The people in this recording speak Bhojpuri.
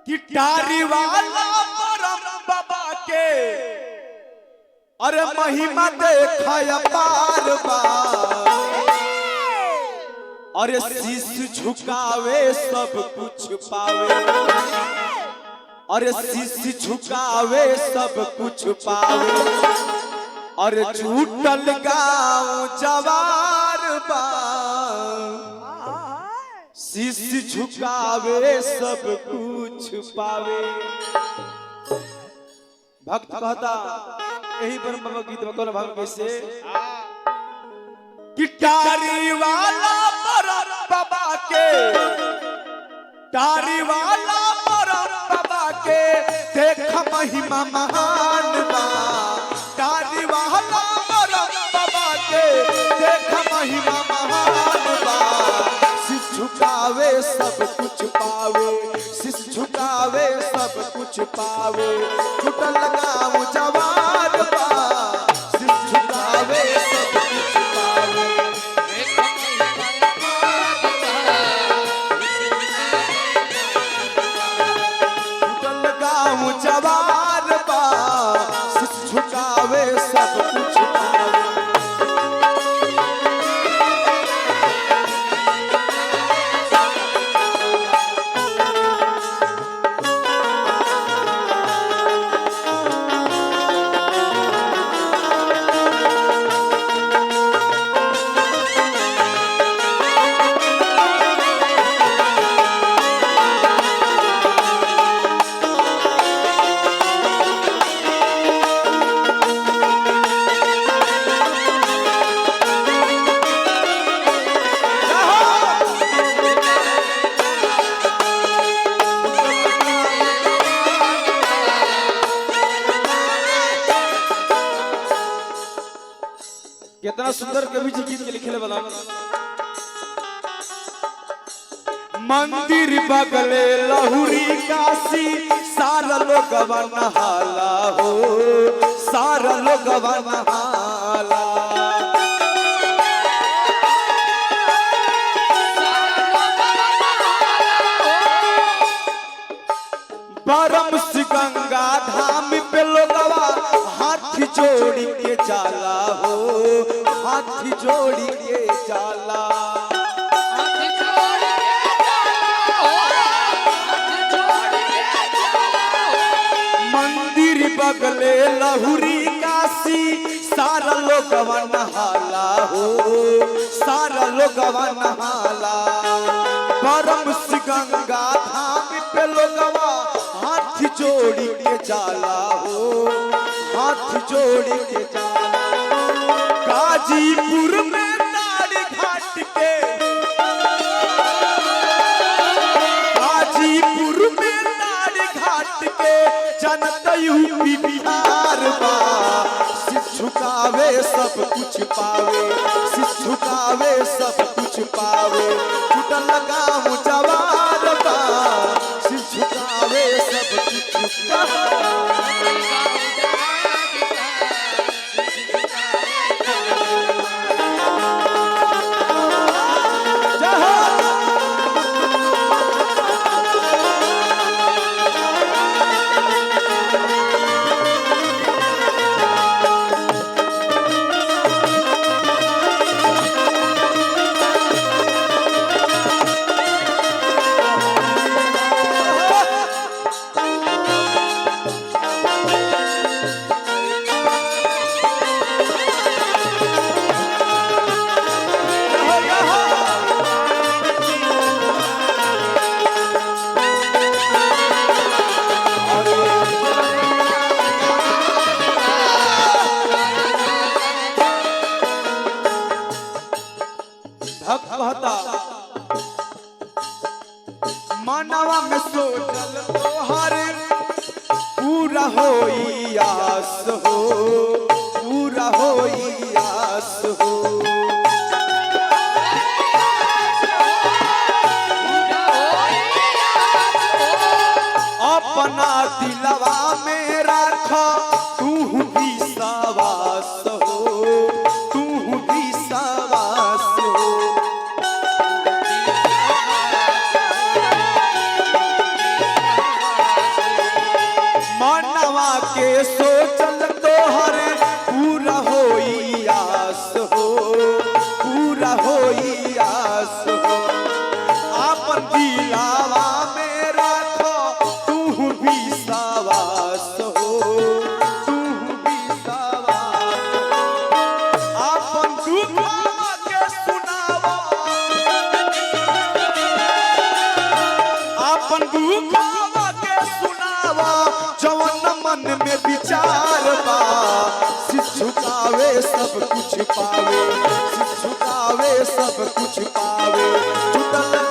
कि टारी वाला परम बाबा के अरे महिमा देखा पार बार। अरे शीश झुकावे सब कुछ पावे। अरे शीश झुकावे सब कुछ पावे। अरे छूटल गाँव जवार बा। शीश झुकावे सब कुछ पावे। भक्त कहता यही पर बाबा गीत बकौल भाग कैसे कि टारी वाला परम बाबा के टारी वाला परम बाबा के देख महिमा महान बा। टारी वाला परम बाबा के देख महिमा महान बा। शीश झुकावे सब कुछ पावे। शीश झुकावे सब कुछ पावे। छुटल गाँव जवार बा। शीश झुकावे सब कुछ पावे। छुटल गाँव जवार बा। शीश झुकावे सब कुछ पावे। कितना सुंदर कवि जी गीत के लिखे वाला। मंदिर बगले लहुरी काशी सारा लोग नहाला हो। सारा लोग नहाला। परम गंगा धाम पे लोगवा हाथ जोड़ी के जाला हो। हाथ जोड़ी के जाला। मंदिर बगले लहुरी काशी सारा लोगवा नहाला हो। सारा लोगवा नहाला। परम गंगा धाम पे लोगवा हाथ जोड़ी के जाला हो। हाथ जोड़ी के जाला। गाजीपुर में ताड़ी घाट के गाजीपुर में ताड़ी घाट के जनत यूपी बिहार बा। शीश झुकावे सब कुछ पावे। शीश झुकावे सब कुछ पावे। छुटल गाँव जवार बा। शीश झुकावे सब कुछ मानवा में सोचल तोहर पूरा होई आस हो। पूरा होई आस हो। अपना दिलवा में रखा तू भी सवास हो। तू भी सवास हो। अपन दिलावा में राखो तू विश्वास हो, तू विश्वास। अपन दुखवा के सुनावा, अपन दुखवा के सुनावा, जवन मन में विचार बा। झुकावे सब कुछ पावे, झुकावे सब कुछ पावे।